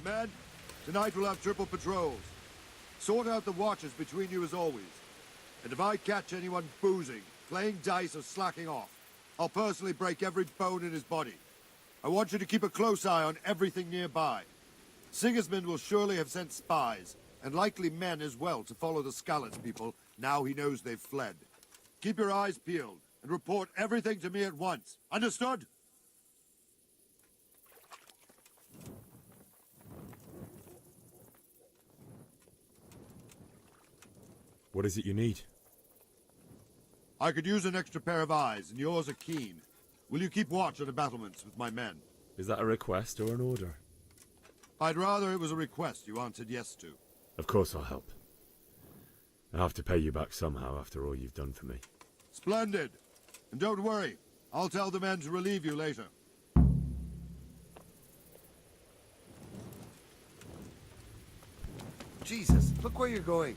Men, tonight we'll have triple patrols. Sort out the watches between you as always. And if I catch anyone boozing, playing dice or slacking off, I'll personally break every bone in his body. I want you to keep a close eye on everything nearby. Sigismund will surely have sent spies, and likely men as well, to follow the Skalitz people now he knows they've fled. Keep your eyes peeled, and report everything to me at once. Understood? What is it you need? I could use an extra pair of eyes, and yours are keen. Will you keep watch on the battlements with my men? Is that a request or an order? I'd rather it was a request you answered yes to. Of course I'll help. I have to pay you back somehow after all you've done for me. Splendid! And don't worry, I'll tell the men to relieve you later. Jesus, look where you're going.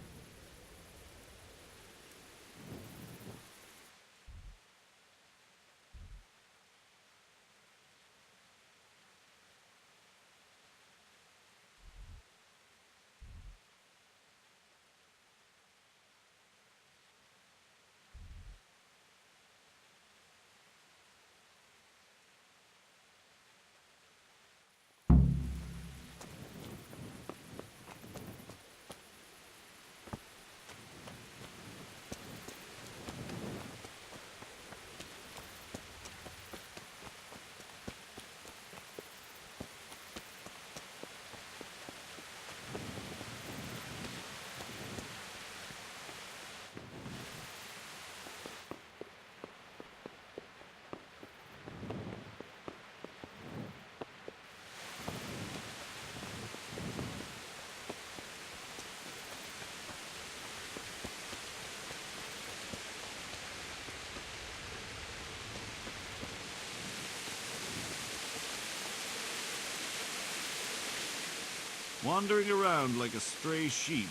Wandering around like a stray sheep.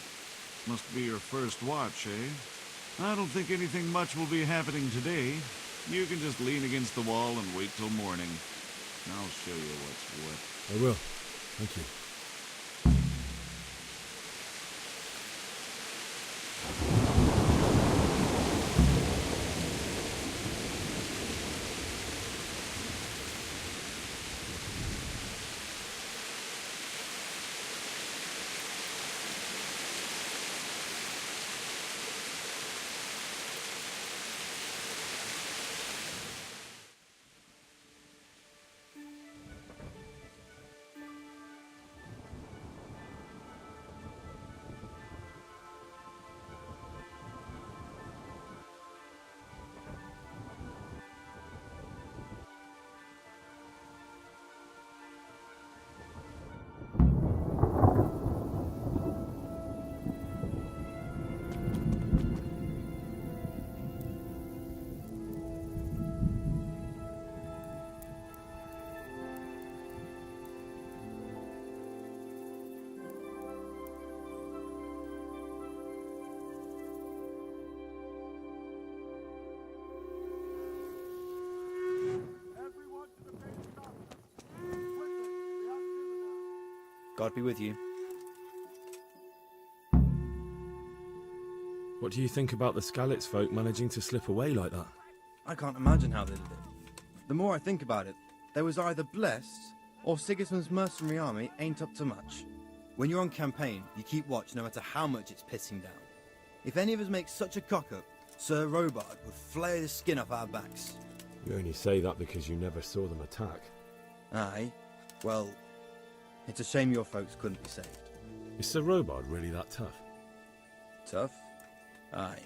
Must be your first watch, eh? I don't think anything much will be happening today. You can just lean against the wall and wait till morning. I'll show you what's what. I will. Thank you. God be with you. What do you think about the Skalitz folk managing to slip away like that? I can't imagine how they did it. The more I think about it, they was either blessed, or Sigismund's mercenary army ain't up to much. When you're on campaign, you keep watch no matter how much it's pissing down. If any of us make such a cock-up, Sir Robard would flay the skin off our backs. You only say that because you never saw them attack. Aye, well, it's a shame your folks couldn't be saved. Is Sir Robard really that tough? Tough? Aye.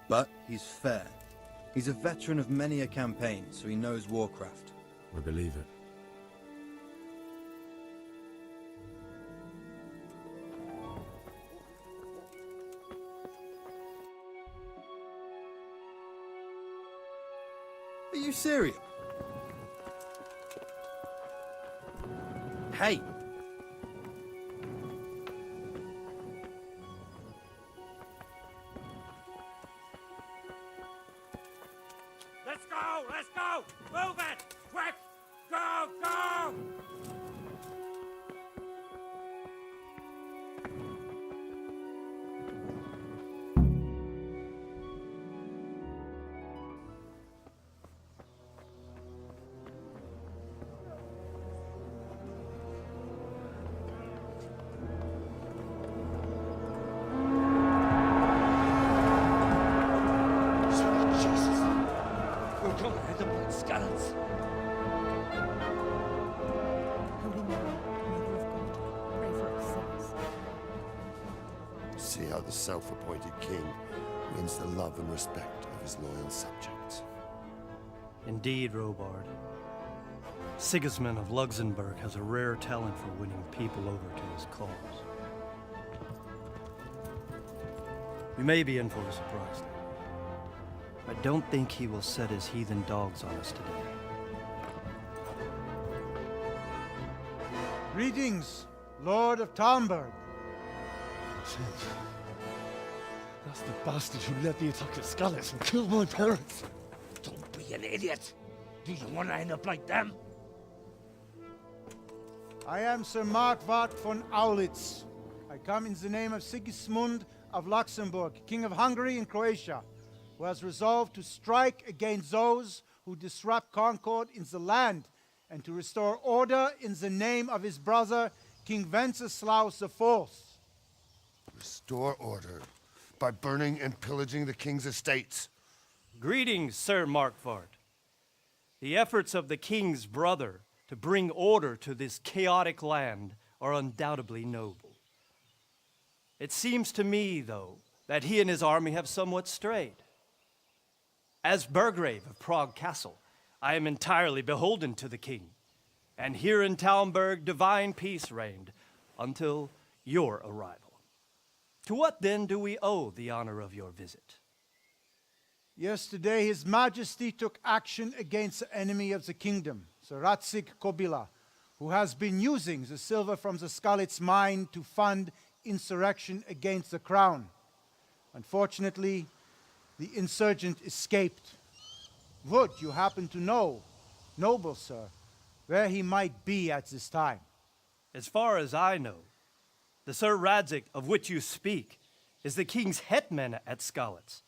But he's fair. He's a veteran of many a campaign, so he knows warcraft. I believe it. Are you serious? Hey! Let's go! Let's go! Move it! Quick! Go! Go! Skallets. Holy Mary, Mother of God, pray for us sinners. See how the self-appointed king wins the love and respect of his loyal subjects. Indeed, Robard. Sigismund of Luxembourg has a rare talent for winning people over to his cause. We may be in for a surprise, though. I don't think he will set his heathen dogs on us today. Greetings, Lord of Talmberg. That's the bastard who led the attack at Skalitz and killed my parents. Don't be an idiot. Do you want to end up like them? I am Sir Markwart von Aulitz. I come in the name of Sigismund of Luxembourg, King of Hungary and Croatia, who has resolved to strike against those who disrupt concord in the land and to restore order in the name of his brother, King Wenceslaus IV. Restore order by burning and pillaging the king's estates. Greetings, Sir Markwart. The efforts of the king's brother to bring order to this chaotic land are undoubtedly noble. It seems to me, though, that he and his army have somewhat strayed. As Burgrave of Prague Castle, I am entirely beholden to the king, and here in Talmberg divine peace reigned until your arrival. To what then do we owe the honor of your visit? Yesterday, His Majesty took action against the enemy of the kingdom, Sir Radzik Kobila, who has been using the silver from the Skalitz mine to fund insurrection against the crown. Unfortunately, the insurgent escaped. Would you happen to know, noble sir, where he might be at this time? As far as I know, the Sir Radzik of which you speak is the king's hetman at Skalitz.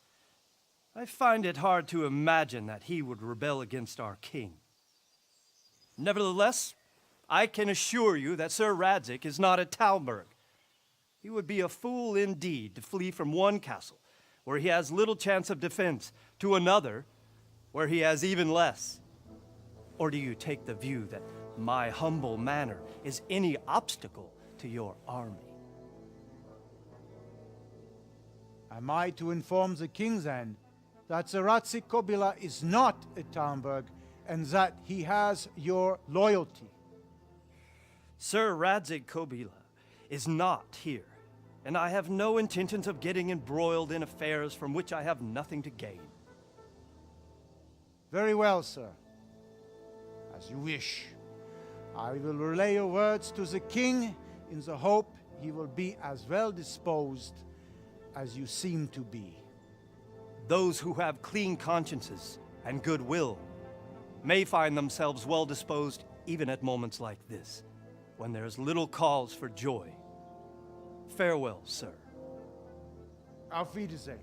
I find it hard to imagine that he would rebel against our king. Nevertheless, I can assure you that Sir Radzik is not at Talmberg. He would be a fool indeed to flee from one castle, where he has little chance of defense, to another, where he has even less. Or do you take the view that my humble manner is any obstacle to your army? Am I to inform the king then that Sir Radzik Kobila is not at Talmberg and that he has your loyalty? Sir Radzik Kobila is not here, and I have no intentions of getting embroiled in affairs from which I have nothing to gain. Very well, sir. As you wish. I will relay your words to the king in the hope he will be as well disposed as you seem to be. Those who have clean consciences and goodwill may find themselves well disposed even at moments like this, when there is little cause for joy. Farewell, sir. Auf Wiedersehen.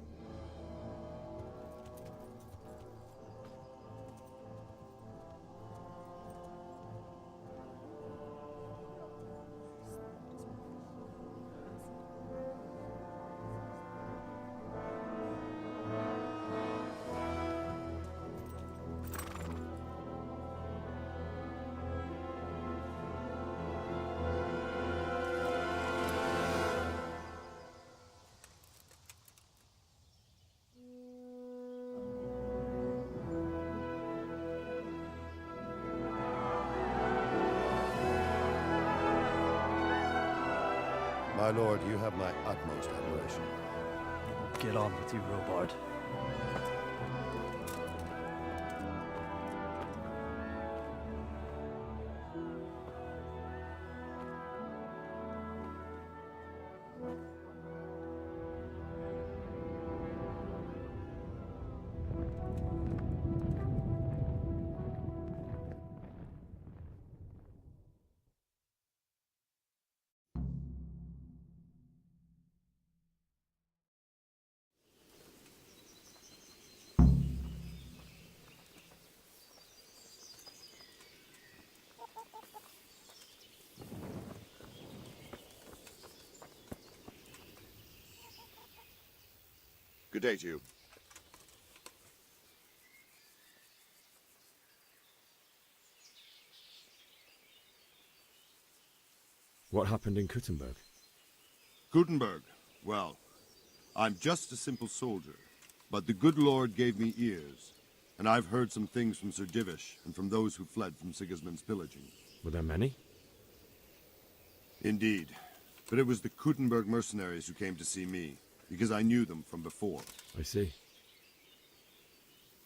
My lord, you have my utmost admiration. Get on with you, Robard. Good day to you. What happened in Kuttenberg? Gutenberg, well, I'm just a simple soldier, but the good Lord gave me ears, and I've heard some things from Sir Divish and from those who fled from Sigismund's pillaging. Were there many? Indeed, but it was the Kuttenberg mercenaries who came to see me, because I knew them from before. I see.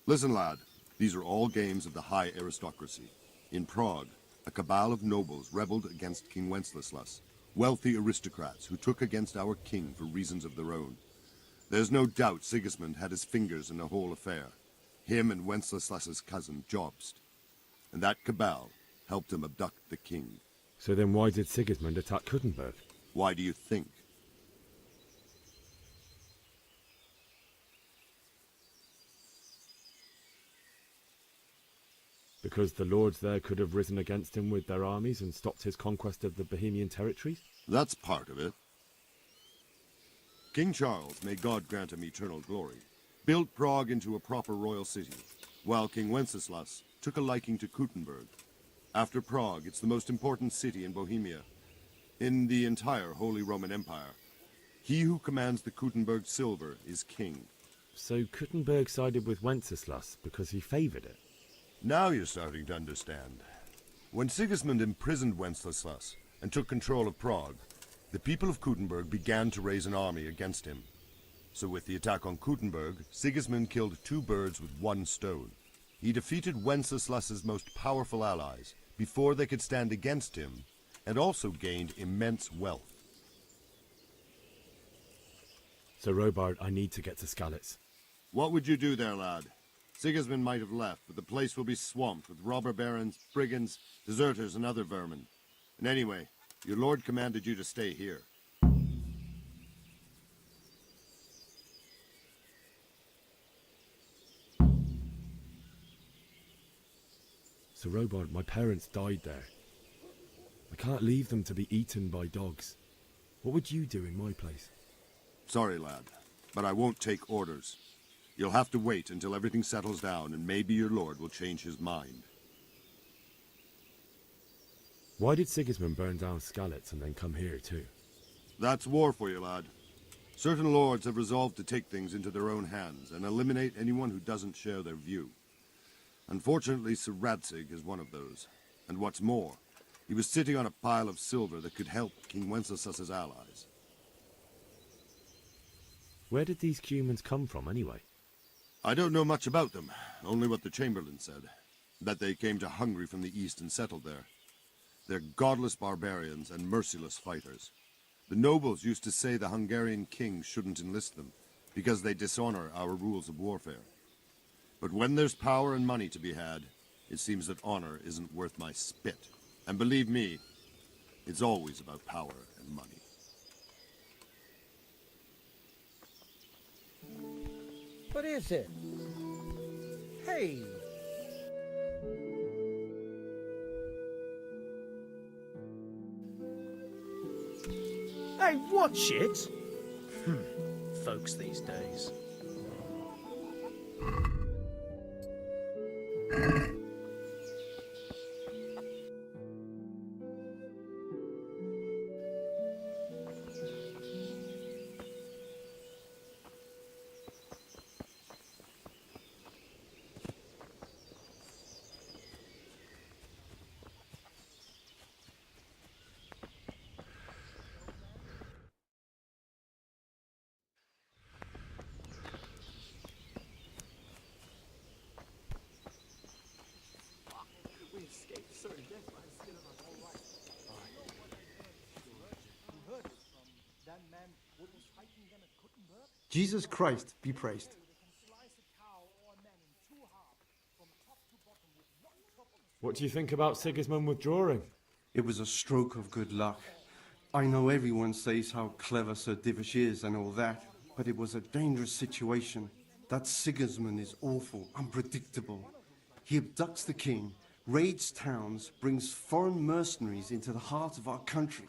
Listen, lad, these are all games of the high aristocracy. In Prague, a cabal of nobles rebelled against King Wenceslas, wealthy aristocrats who took against our king for reasons of their own. There's no doubt Sigismund had his fingers in the whole affair. Him and Wenceslas's cousin, Jobst. And that cabal helped him abduct the king. So then why did Sigismund attack Kuttenberg? Why do you think? Because the lords there could have risen against him with their armies and stopped his conquest of the Bohemian territories? That's part of it. King Charles, may God grant him eternal glory, built Prague into a proper royal city, while King Wenceslas took a liking to Kuttenberg. After Prague, it's the most important city in Bohemia, in the entire Holy Roman Empire. He who commands the Kuttenberg silver is king. So Kuttenberg sided with Wenceslas because he favoured it? Now you're starting to understand. When Sigismund imprisoned Wenceslas and took control of Prague, the people of Kuttenberg began to raise an army against him. So with the attack on Kuttenberg, Sigismund killed two birds with one stone. He defeated Wenceslas's most powerful allies before they could stand against him, and also gained immense wealth. So Robard, I need to get to Skalitz. What would you do there, lad? Sigismund might have left, but the place will be swamped with robber barons, brigands, deserters, and other vermin. And anyway, your lord commanded you to stay here. So Robard, my parents died there. I can't leave them to be eaten by dogs. What would you do in my place? Sorry, lad, but I won't take orders. You'll have to wait until everything settles down, and maybe your lord will change his mind. Why did Sigismund burn down Skalitz and then come here too? That's war for you, lad. Certain lords have resolved to take things into their own hands and eliminate anyone who doesn't share their view. Unfortunately, Sir Radzig is one of those. And what's more, he was sitting on a pile of silver that could help King Wenceslas's allies. Where did these humans come from anyway? I don't know much about them, only what the Chamberlain said. That they came to Hungary from the east and settled there. They're godless barbarians and merciless fighters. The nobles used to say the Hungarian king shouldn't enlist them, because they dishonor our rules of warfare. But when there's power and money to be had, it seems that honor isn't worth my spit. And believe me, it's always about power and money. What is it? Hey! Hey, watch it! Folks these days. Jesus Christ be praised. What do you think about Sigismund withdrawing? It was a stroke of good luck. I know everyone says how clever Sir Divish is and all that, but it was a dangerous situation. That Sigismund is awful, unpredictable. He abducts the king, raids towns, brings foreign mercenaries into the heart of our country.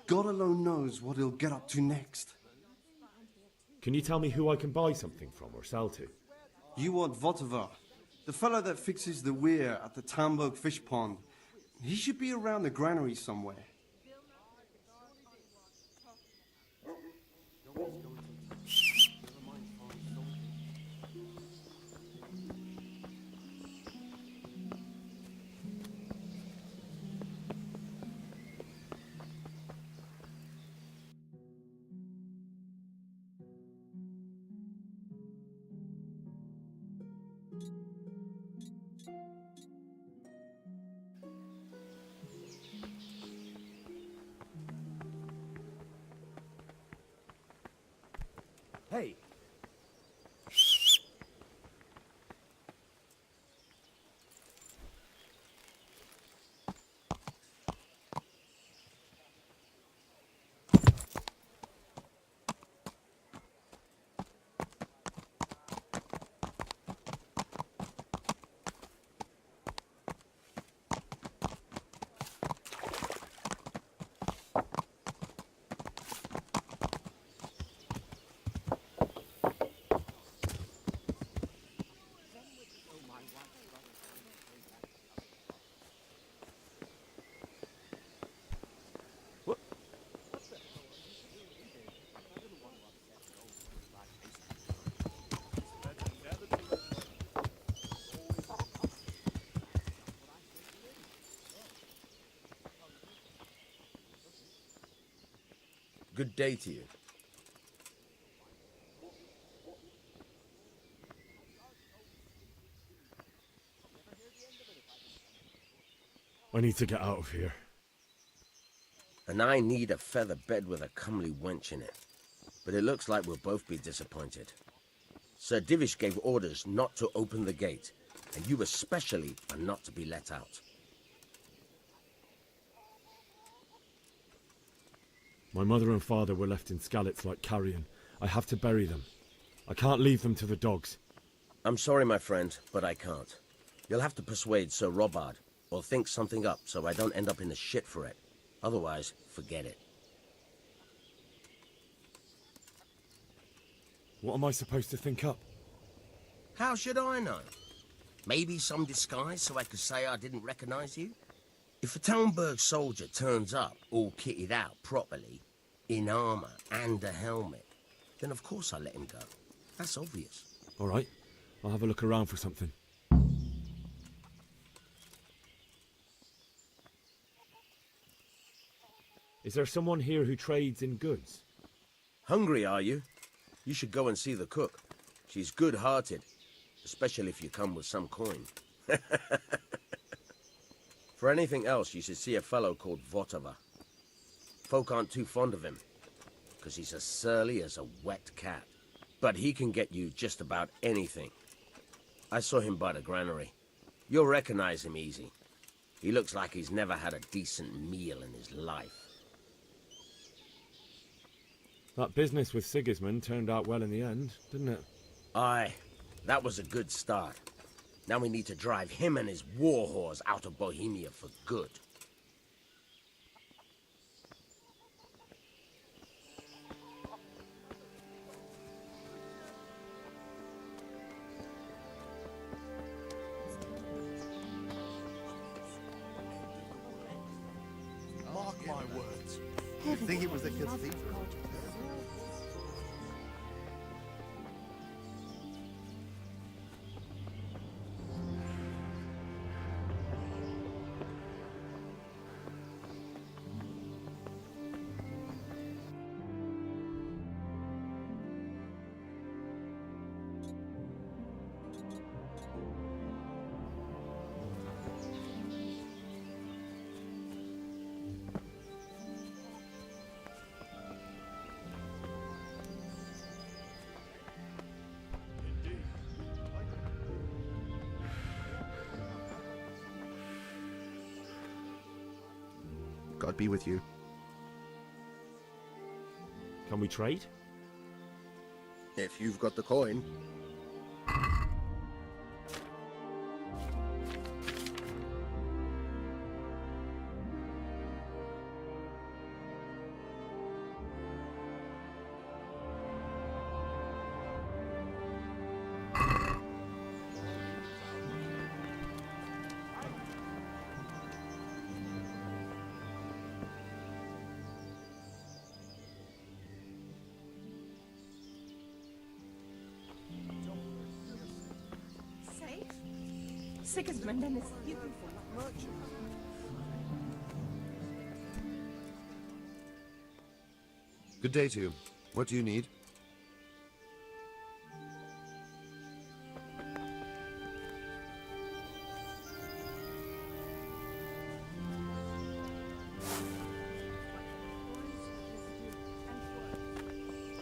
God alone knows what he'll get up to next. Can you tell me who I can buy something from or sell to? You want Votivar, the fellow that fixes the weir at the Tamburg fish pond. He should be around the granary somewhere. Hey, Good day to you. I need to get out of here. And I need a feather bed with a comely wench in it. But it looks like we'll both be disappointed. Sir Divish gave orders not to open the gate, and you especially are not to be let out. My mother and father were left in Skalitz like carrion. I have to bury them. I can't leave them to the dogs. I'm sorry, my friend, but I can't. You'll have to persuade Sir Robard, or think something up so I don't end up in the shit for it. Otherwise, forget it. What am I supposed to think up? How should I know? Maybe some disguise so I could say I didn't recognize you? If a Talmberg soldier turns up all kitted out properly, in armor and a helmet, then of course I let him go. That's obvious. All right, I'll have a look around for something. Is there someone here who trades in goods? Hungry, are you? You should go and see the cook. She's good-hearted, especially if you come with some coin. For anything else, you should see a fellow called Votava. Folk aren't too fond of him, because he's as surly as a wet cat. But he can get you just about anything. I saw him by the granary. You'll recognize him easy. He looks like he's never had a decent meal in his life. That business with Sigismund turned out well in the end, didn't it? Aye, that was a good start. Now we need to drive him and his war whores out of Bohemia for good. Mark my words. You'd think it was the cathedral. God be with you. Can we trade? If you've got the coin. Sigismund and his beautiful merchant. Good day to you. What do you need?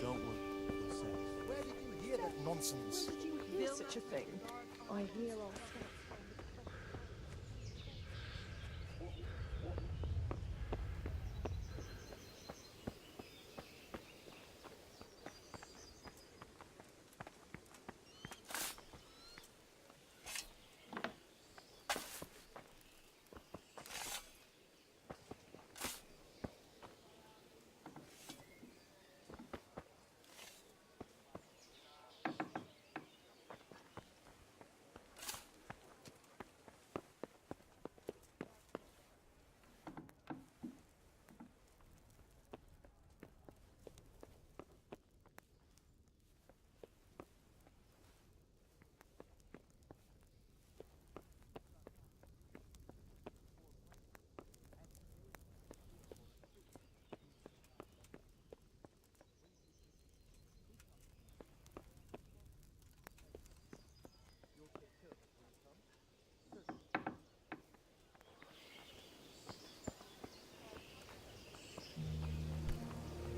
Don't worry. Where did you hear that nonsense? Where did you hear such a thing? I hear all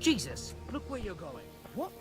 Jesus, look where you're going. What?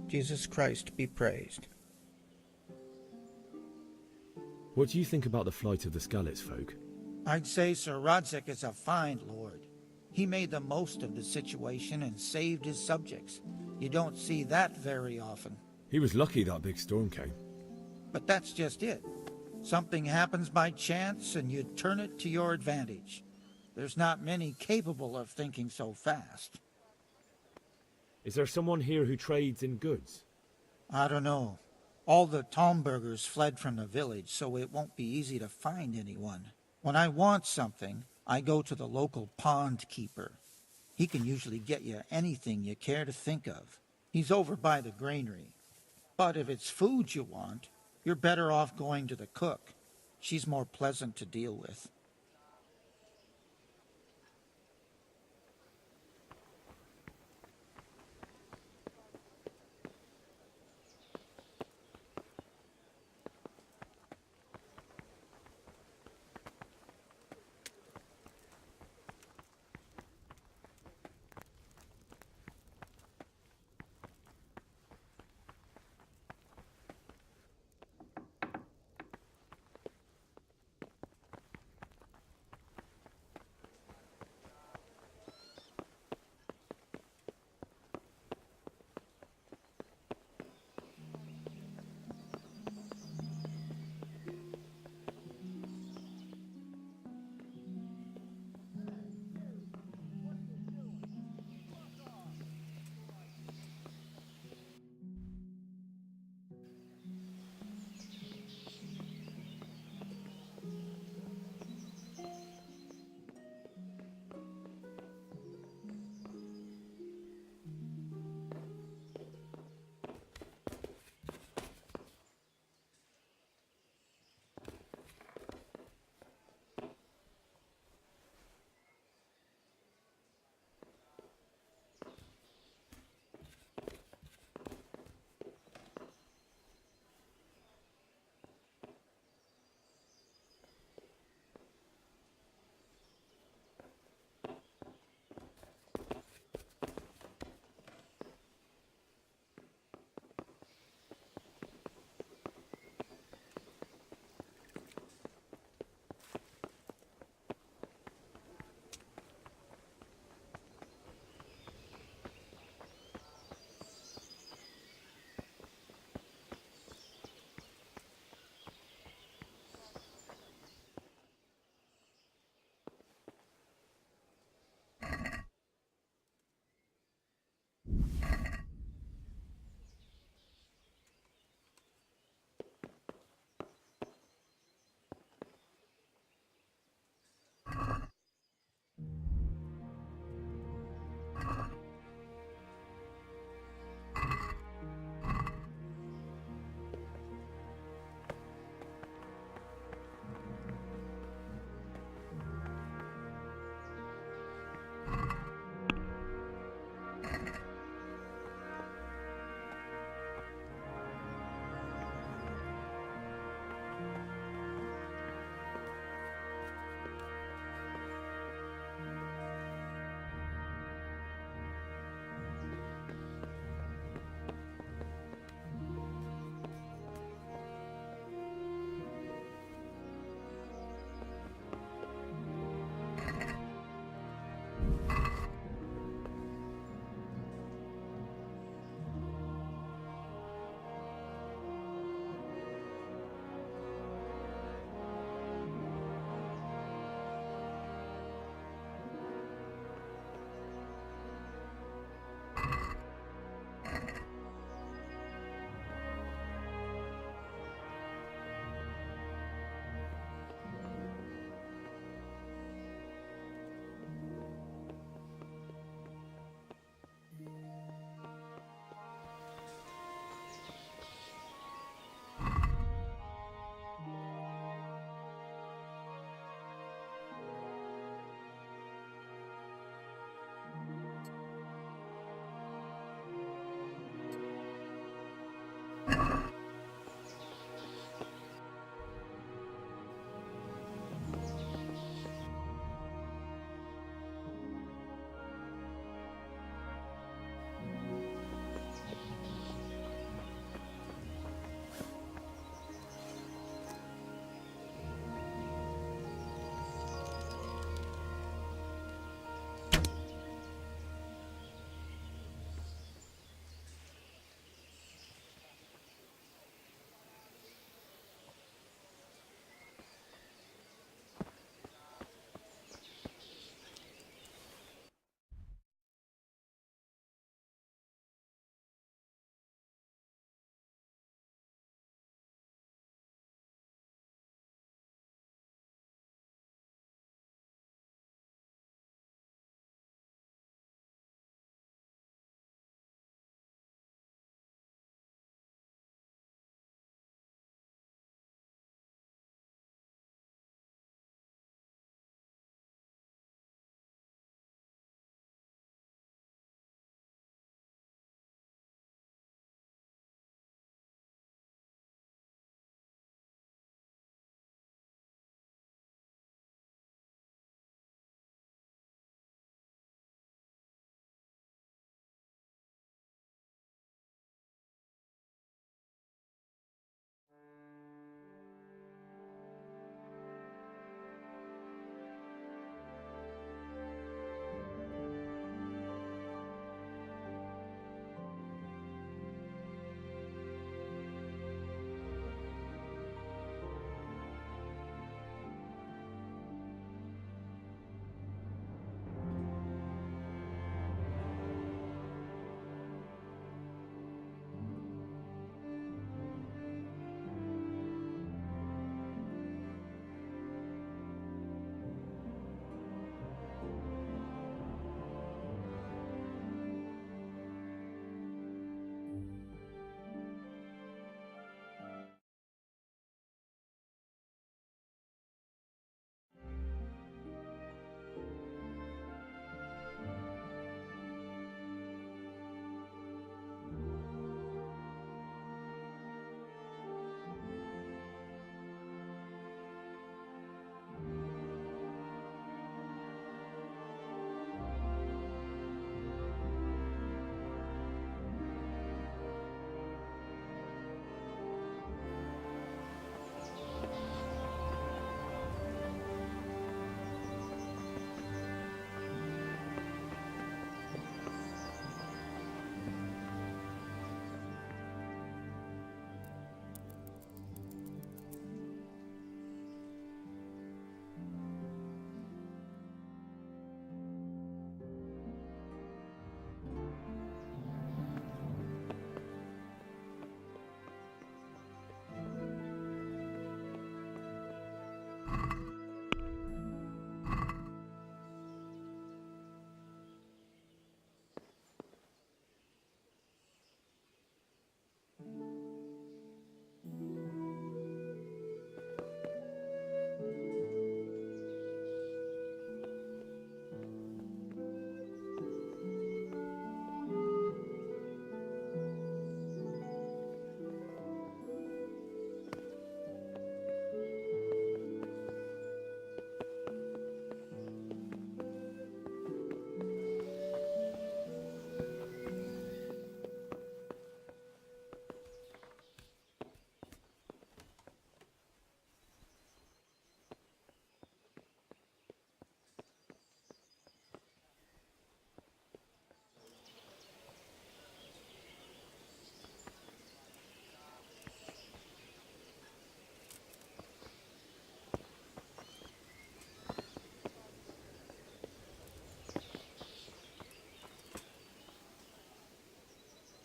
Jesus Christ be praised. What do you think about the flight of the Skalitz folk? I'd say Sir Rodzik is a fine lord. He made the most of the situation and saved his subjects. You don't see that very often. He was lucky that big storm came. But that's just it. Something happens by chance and you turn it to your advantage. There's not many capable of thinking so fast. Is there someone here who trades in goods? I don't know. All the Tomburgers fled from the village, so it won't be easy to find anyone. When I want something, I go to the local pond keeper. He can usually get you anything you care to think of. He's over by the granary. But if it's food you want, you're better off going to the cook. She's more pleasant to deal with.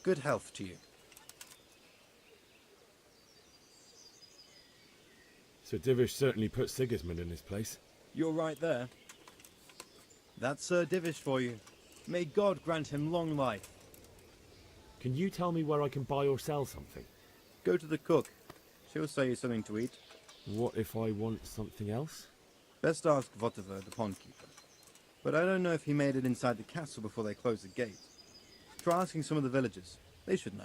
Good health to you. Sir Divish certainly put Sigismund in his place. You're right there. That's Sir Divish for you. May God grant him long life. Can you tell me where I can buy or sell something? Go to the cook. She'll sell you something to eat. What if I want something else? Best ask Votova, the pond keeper. But I don't know if he made it inside the castle before they closed the gate. Try asking some of the villagers. They should know.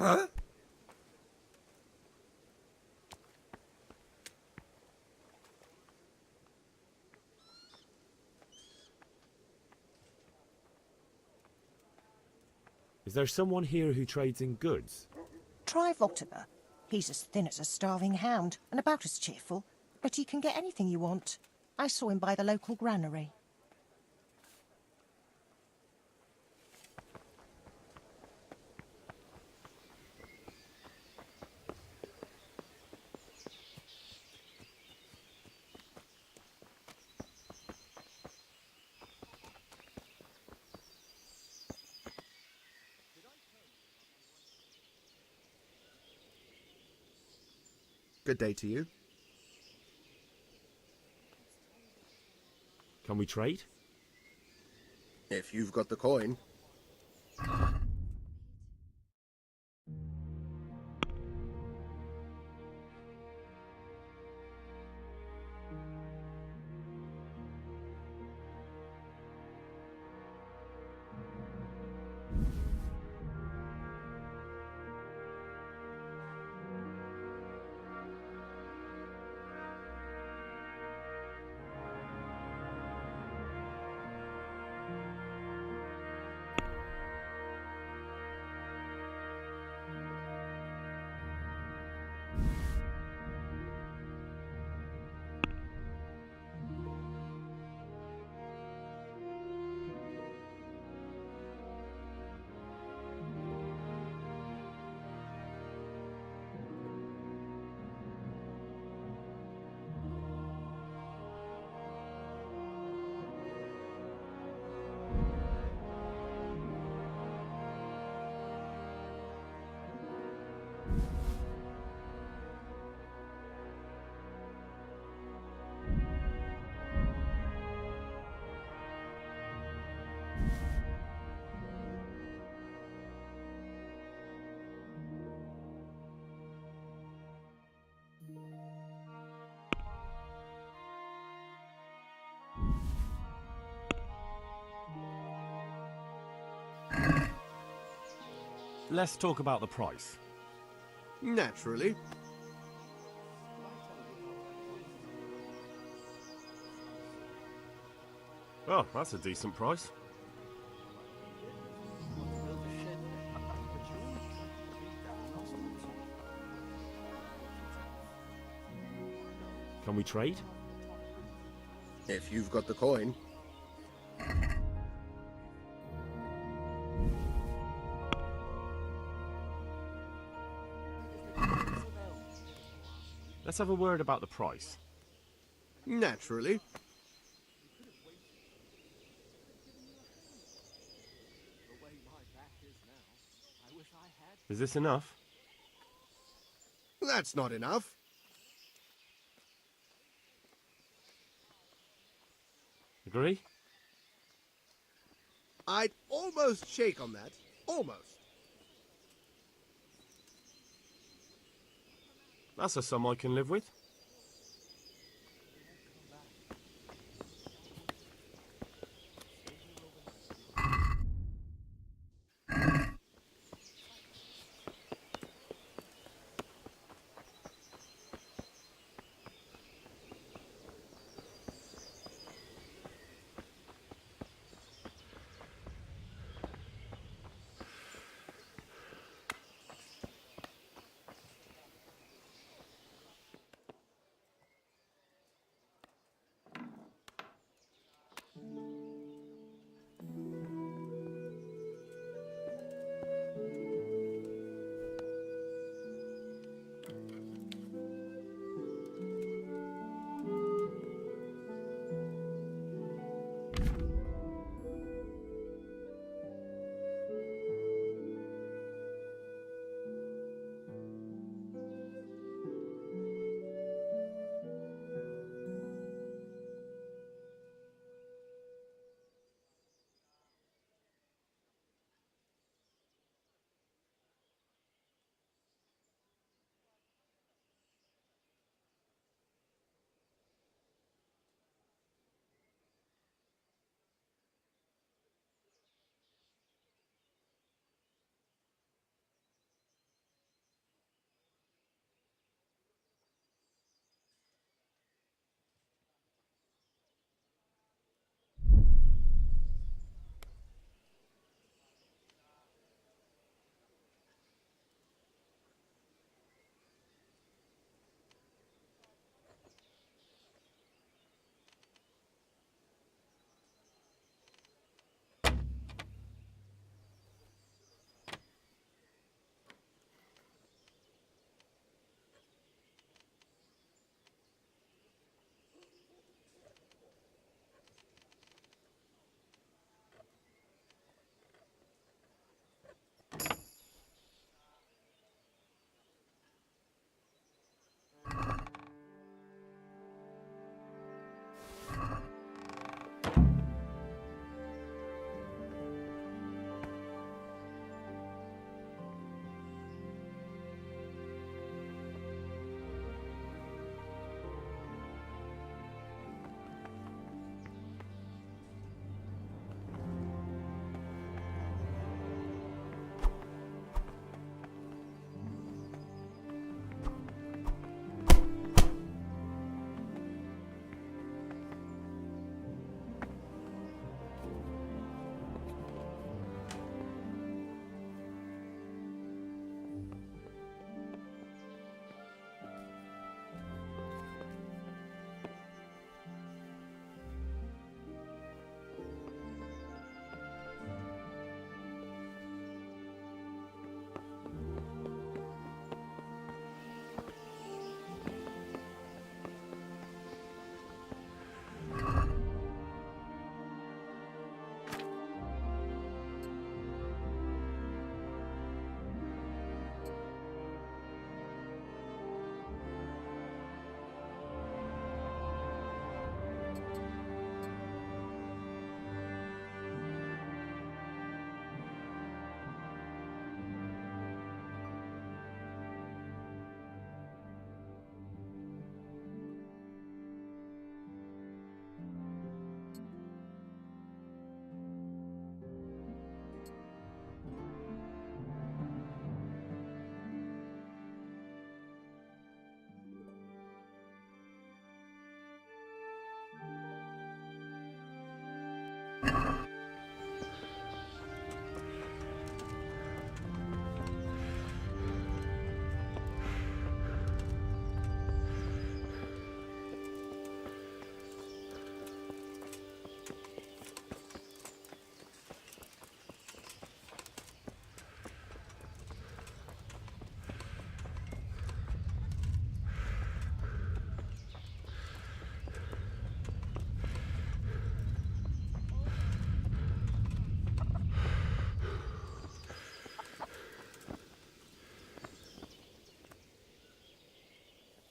Huh? Is there someone here who trades in goods? Try Votiver. He's as thin as a starving hound and about as cheerful, but he can get anything you want. I saw him by the local granary. Good day to you. Can we trade? If you've got the coin. Let's talk about the price. Naturally. Oh, that's a decent price. Can we trade? If you've got the coin. Let's have a word about the price. Naturally. Is this enough? That's not enough. Agree? I'd almost shake on that. Almost. That's a sum I can live with.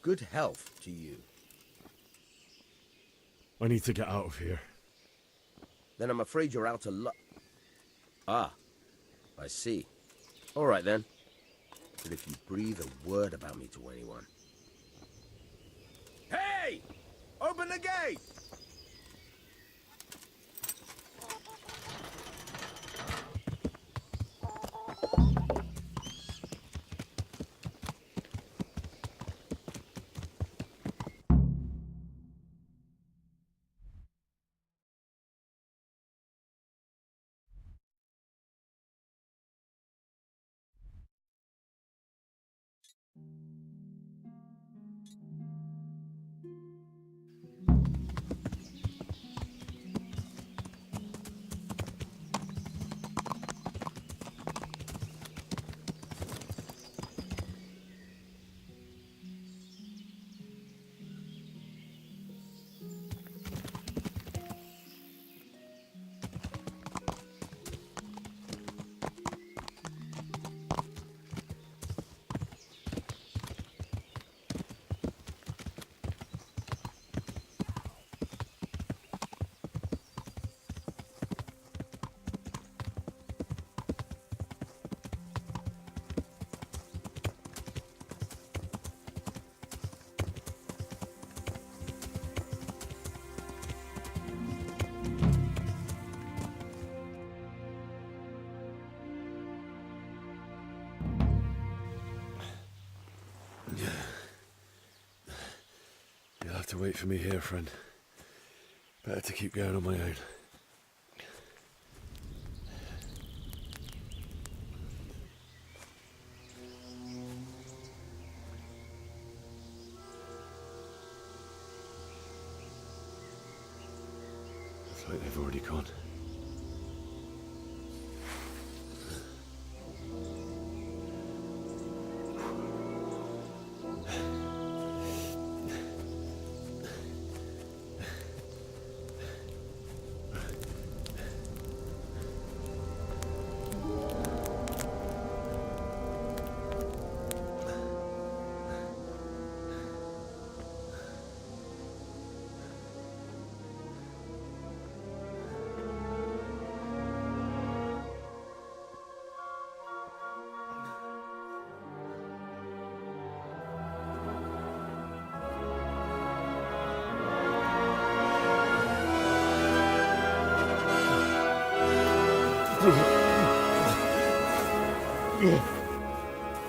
good health to you. I need to get out of here. Then I'm afraid you're out of luck. Ah, I see. All right then. But if you breathe a word about me to anyone... Hey! Open the gate! You'll have to wait for me here, friend. Better to keep going on my own. Looks like they've already gone.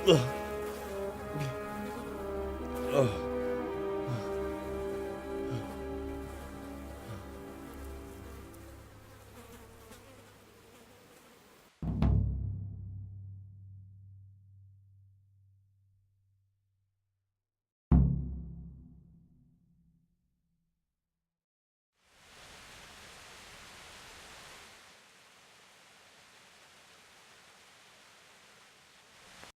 Ugh.